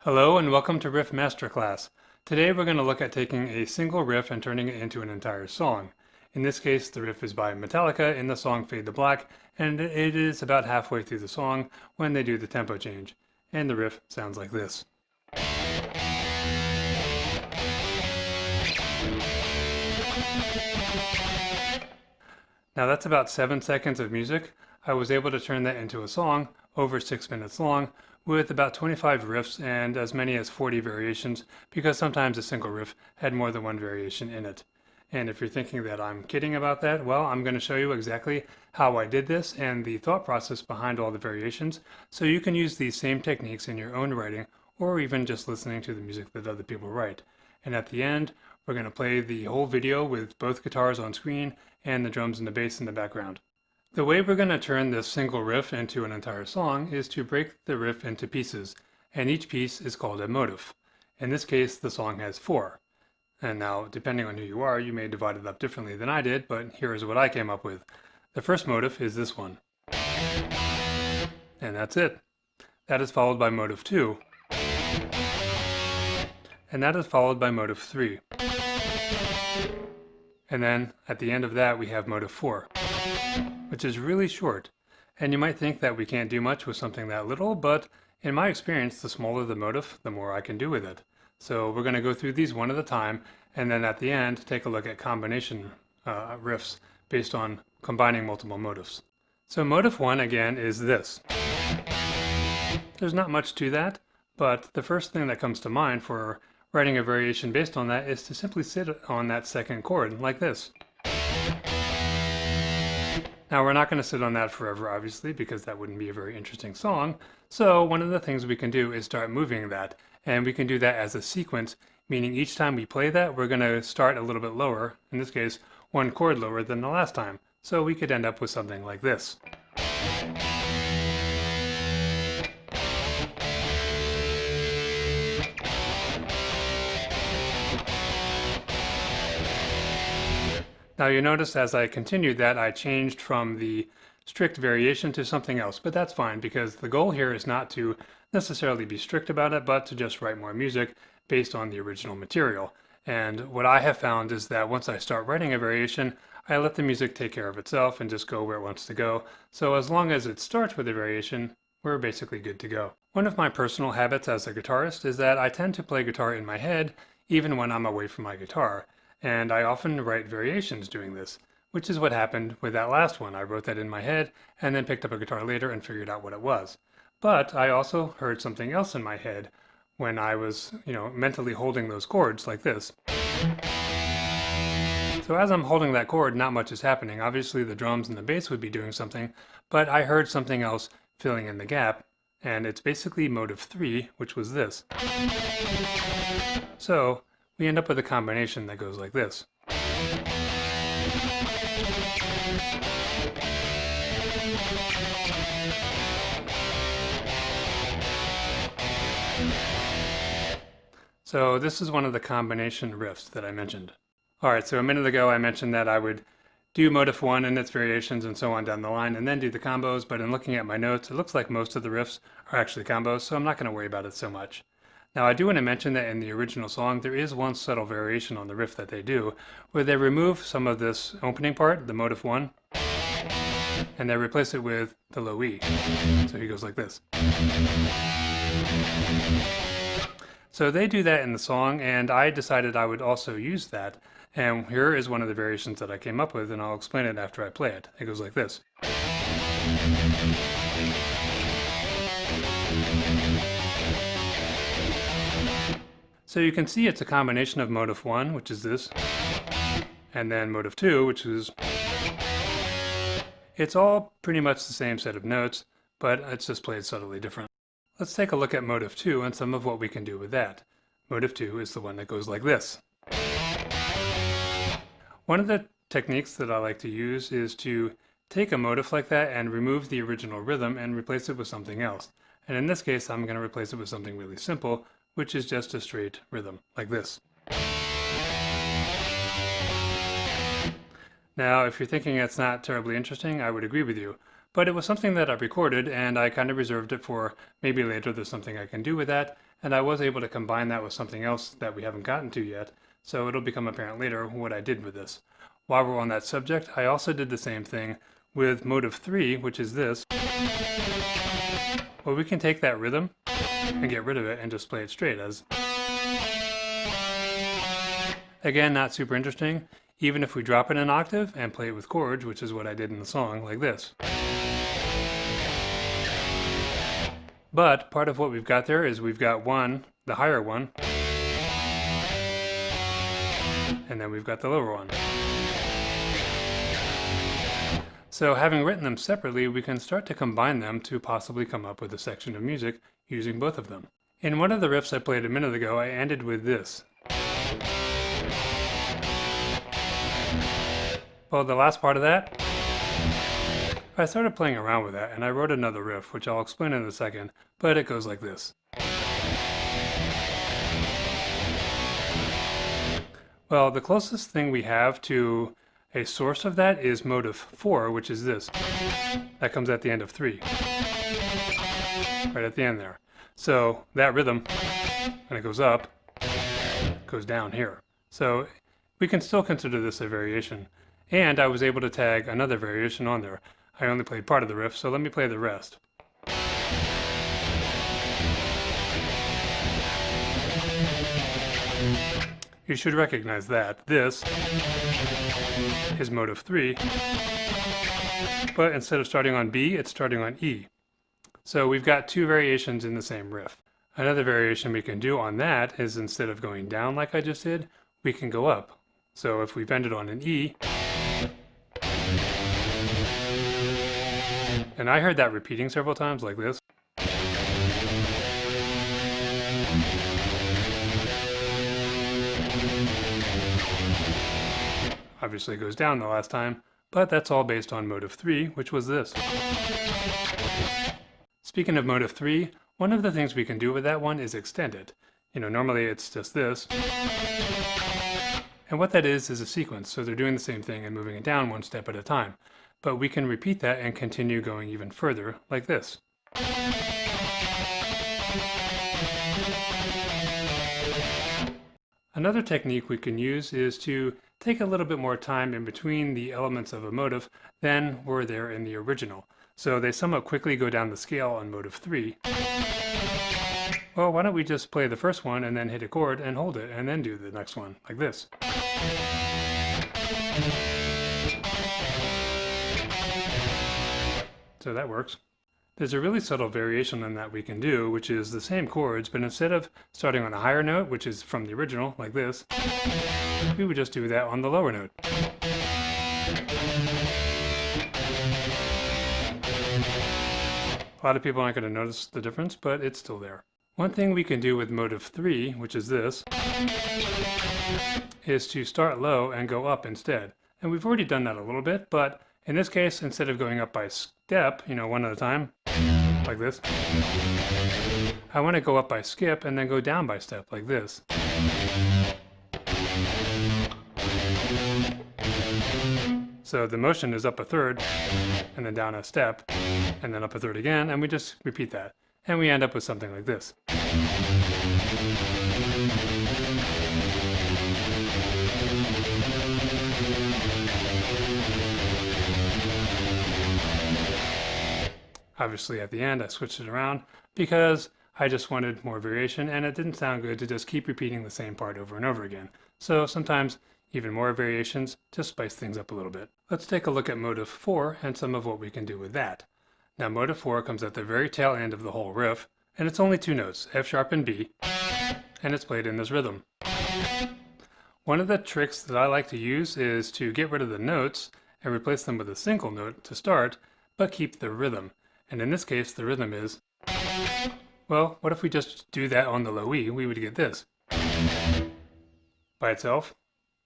Hello and welcome to Riff Masterclass. Today we're going to look at taking a single riff and turning it into an entire song. In this case, the riff is by Metallica in the song Fade to Black, and it is about halfway through the song when they do the tempo change. And the riff sounds like this. Now that's about 7 seconds of music. I was able to turn that into a song over 6 minutes long with about 25 riffs and as many as 40 variations because sometimes a single riff had more than one variation in it. And if you're thinking that I'm kidding about that, well, I'm going to show you exactly how I did this and the thought process behind all the variations so you can use these same techniques in your own writing or even just listening to the music that other people write. And at the end, we're going to play the whole video with both guitars on screen and the drums and the bass in the background. The way we're going to turn this single riff into an entire song is to break the riff into pieces, and each piece is called a motif. In this case, the song has 4. And now, depending on who you are, you may divide it up differently than I did, but here is what I came up with. The first motif is this one. And that's it. That is followed by motif 2. And that is followed by motif 3. And then at the end of that we have motif 4, which is really short. And you might think that we can't do much with something that little, but in my experience, the smaller the motif, the more I can do with it. So we're going to go through these one at a time, and then at the end take a look at combination riffs based on combining multiple motifs. So motif 1 again is this. There's not much to that, but the first thing that comes to mind for writing a variation based on that is to simply sit on that second chord like this. Now we're not going to sit on that forever obviously because that wouldn't be a very interesting song, so one of the things we can do is start moving that, and we can do that as a sequence, meaning each time we play that we're going to start a little bit lower, in this case 1 chord lower than the last time, so we could end up with something like this. Now you notice as I continued that I changed from the strict variation to something else, but that's fine because the goal here is not to necessarily be strict about it, but to just write more music based on the original material. And what I have found is that once I start writing a variation, I let the music take care of itself and just go where it wants to go. So as long as it starts with a variation, we're basically good to go. One of my personal habits as a guitarist is that I tend to play guitar in my head even when I'm away from my guitar. And I often write variations doing this, which is what happened with that last one. I wrote that in my head and then picked up a guitar later and figured out what it was. But I also heard something else in my head when I was, mentally holding those chords like this. So as I'm holding that chord, not much is happening. Obviously the drums and the bass would be doing something, but I heard something else filling in the gap, and it's basically motif 3, which was this. So we end up with a combination that goes like this. So this is one of the combination riffs that I mentioned. Alright, so a minute ago I mentioned that I would do motif 1 and its variations and so on down the line and then do the combos, but in looking at my notes it looks like most of the riffs are actually combos, so I'm not going to worry about it so much. Now I do want to mention that in the original song there is one subtle variation on the riff that they do, where they remove some of this opening part, the motif 1, and they replace it with the low E. So he goes like this. So they do that in the song, and I decided I would also use that, and here is one of the variations that I came up with, and I'll explain it after I play it. It goes like this. So you can see it's a combination of motif 1, which is this, and then motif 2, which is... It's all pretty much the same set of notes, but it's just played subtly different. Let's take a look at motif 2 and some of what we can do with that. Motif 2 is the one that goes like this. One of the techniques that I like to use is to take a motif like that and remove the original rhythm and replace it with something else. And in this case, I'm going to replace it with something really simple, which is just a straight rhythm, like this. Now, if you're thinking it's not terribly interesting, I would agree with you. But it was something that I recorded, and I kind of reserved it for maybe later there's something I can do with that, and I was able to combine that with something else that we haven't gotten to yet, so it'll become apparent later what I did with this. While we're on that subject, I also did the same thing with motive 3, which is this. Well, we can take that rhythm and get rid of it and just play it straight as. Again, not super interesting, even if we drop it an octave and play it with chords, which is what I did in the song, like this. But part of what we've got there is we've got one, the higher one, and then we've got the lower one. So having written them separately, we can start to combine them to possibly come up with a section of music using both of them. In one of the riffs I played a minute ago, I ended with this. Well, the last part of that, I started playing around with that and I wrote another riff, which I'll explain in a second, but it goes like this. Well, the closest thing we have to a source of that is motive 4, which is this. That comes at the end of 3. Right at the end there. So that rhythm, when it goes up, goes down here. So we can still consider this a variation. And I was able to tag another variation on there. I only played part of the riff, so let me play the rest. You should recognize that. This is motive 3, but instead of starting on B, it's starting on E. So we've got two variations in the same riff. Another variation we can do on that is instead of going down like I just did, we can go up. So if we've ended on an E, and I heard that repeating several times like this. Obviously it goes down the last time, but that's all based on motive 3, which was this. Speaking of motive 3, one of the things we can do with that one is extend it. Normally it's just this. And what that is a sequence, so they're doing the same thing and moving it down one step at a time. But we can repeat that and continue going even further, like this. Another technique we can use is to take a little bit more time in between the elements of a motive than were there in the original. So they somewhat quickly go down the scale on motive 3. Well, why don't we just play the first one and then hit a chord and hold it and then do the next one, like this. So that works. There's a really subtle variation in that we can do, which is the same chords, but instead of starting on a higher note, which is from the original, like this, we would just do that on the lower note. A lot of people aren't going to notice the difference, but it's still there. One thing we can do with motive 3, which is this, is to start low and go up instead. And we've already done that a little bit, but in this case, instead of going up by step, one at a time, like this, I want to go up by skip and then go down by step, like this. So the motion is up a third, and then down a step, and then up a third again, and we just repeat that. And we end up with something like this. Obviously at the end I switched it around because I just wanted more variation and it didn't sound good to just keep repeating the same part over and over again. So sometimes even more variations to spice things up a little bit. Let's take a look at motive 4 and some of what we can do with that. Now motive 4 comes at the very tail end of the whole riff, and it's only two notes, F sharp and B, and it's played in this rhythm. One of the tricks that I like to use is to get rid of the notes and replace them with a single note to start, but keep the rhythm. And in this case, the rhythm is, well, what if we just do that on the low E? We would get this. By itself,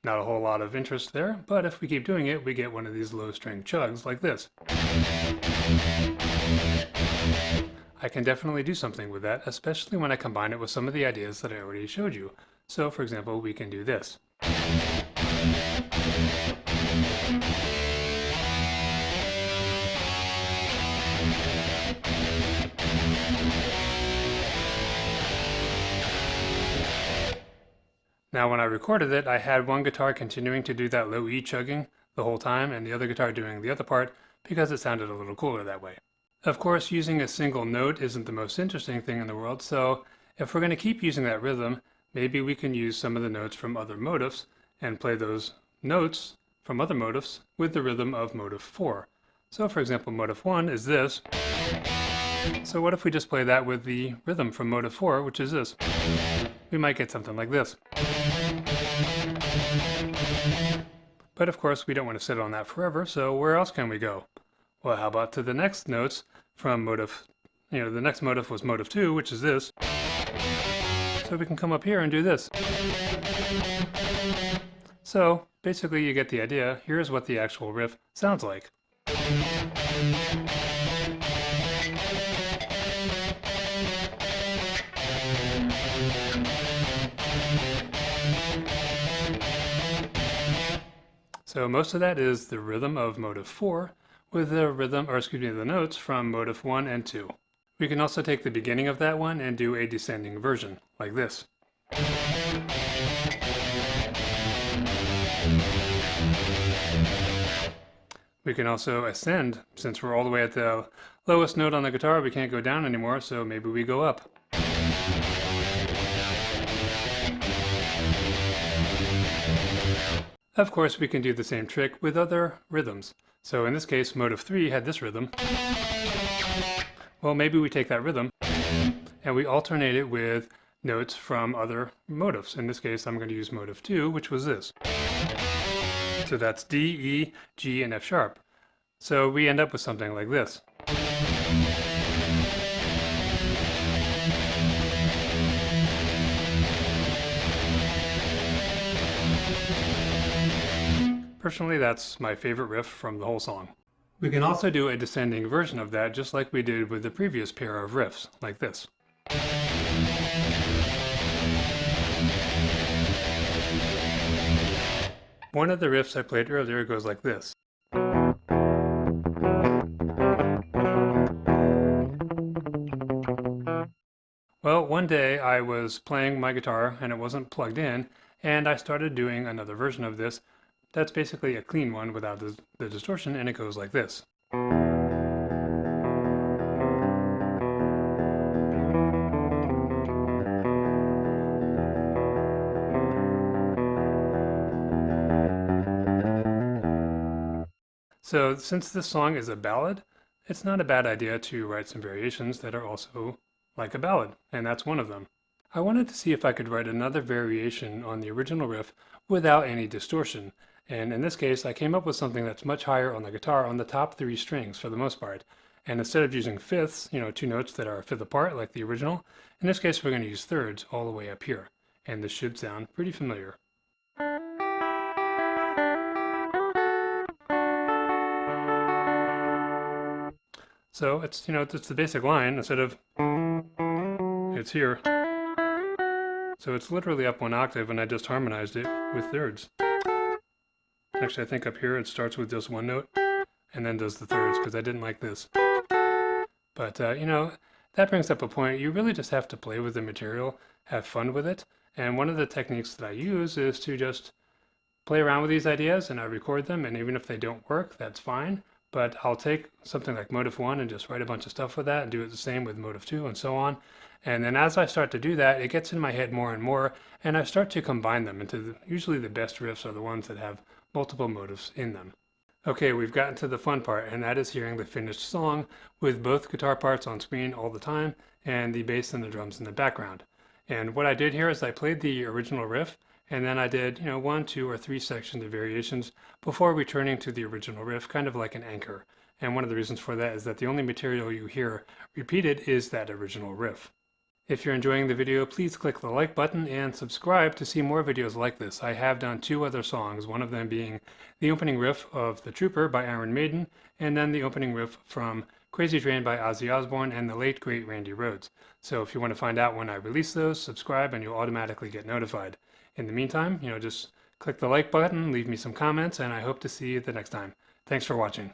not a whole lot of interest there, but if we keep doing it, we get one of these low string chugs like this. I can definitely do something with that, especially when I combine it with some of the ideas that I already showed you. So for example, we can do this. Now when I recorded it, I had one guitar continuing to do that low E chugging the whole time and the other guitar doing the other part because it sounded a little cooler that way. Of course, using a single note isn't the most interesting thing in the world, so if we're going to keep using that rhythm, maybe we can use some of the notes from other motifs and play those notes from other motifs with the rhythm of motif 4. So for example, motif 1 is this. So what if we just play that with the rhythm from motif 4, which is this? We might get something like this. But of course, we don't want to sit on that forever, so where else can we go? Well, how about to the next notes from motif, the next motif was motif 2, which is this. So we can come up here and do this. So basically you get the idea. Here's what the actual riff sounds like. So most of that is the rhythm of motif 4 with the the notes from motif 1 and 2. We can also take the beginning of that one and do a descending version, like this. We can also ascend. Since we're all the way at the lowest note on the guitar, we can't go down anymore, so maybe we go up. Of course, we can do the same trick with other rhythms. So in this case, motif 3 had this rhythm. Well, maybe we take that rhythm and we alternate it with notes from other motifs. In this case, I'm going to use motif 2, which was this. So that's D, E, G, and F sharp. So we end up with something like this. Personally, that's my favorite riff from the whole song. We can also do a descending version of that just like we did with the previous pair of riffs, like this. One of the riffs I played earlier goes like this. Well, one day I was playing my guitar and it wasn't plugged in, and I started doing another version of this. That's basically a clean one without the distortion, and it goes like this. So since this song is a ballad, it's not a bad idea to write some variations that are also like a ballad, and that's one of them. I wanted to see if I could write another variation on the original riff without any distortion. And in this case, I came up with something that's much higher on the guitar on the top 3 strings for the most part. And instead of using fifths, 2 notes that are a fifth apart like the original, in this case we're going to use thirds all the way up here. And this should sound pretty familiar. So it's, it's the basic line. Instead of it's here. So it's literally up 1 octave, and I just harmonized it with thirds. Actually, I think up here it starts with just 1 note and then does the thirds because I didn't like this. But, that brings up a point. You really just have to play with the material, have fun with it. And one of the techniques that I use is to just play around with these ideas and I record them. And even if they don't work, that's fine. But I'll take something like motif 1 and just write a bunch of stuff with that and do it the same with motif 2 and so on. And then as I start to do that, it gets in my head more and more, and I start to combine them into usually the best riffs are the ones that have multiple motifs in them. Okay, we've gotten to the fun part, and that is hearing the finished song with both guitar parts on screen all the time and the bass and the drums in the background. And what I did here is I played the original riff, and then I did, 1, 2, or 3 sections of variations before returning to the original riff, kind of like an anchor. And one of the reasons for that is that the only material you hear repeated is that original riff. If you're enjoying the video, please click the like button and subscribe to see more videos like this. I have done 2 other songs, one of them being the opening riff of The Trooper by Iron Maiden, and then the opening riff from Crazy Train by Ozzy Osbourne and the late great Randy Rhoads. So if you want to find out when I release those, subscribe and you'll automatically get notified. In the meantime, just click the like button, leave me some comments, and I hope to see you the next time. Thanks for watching.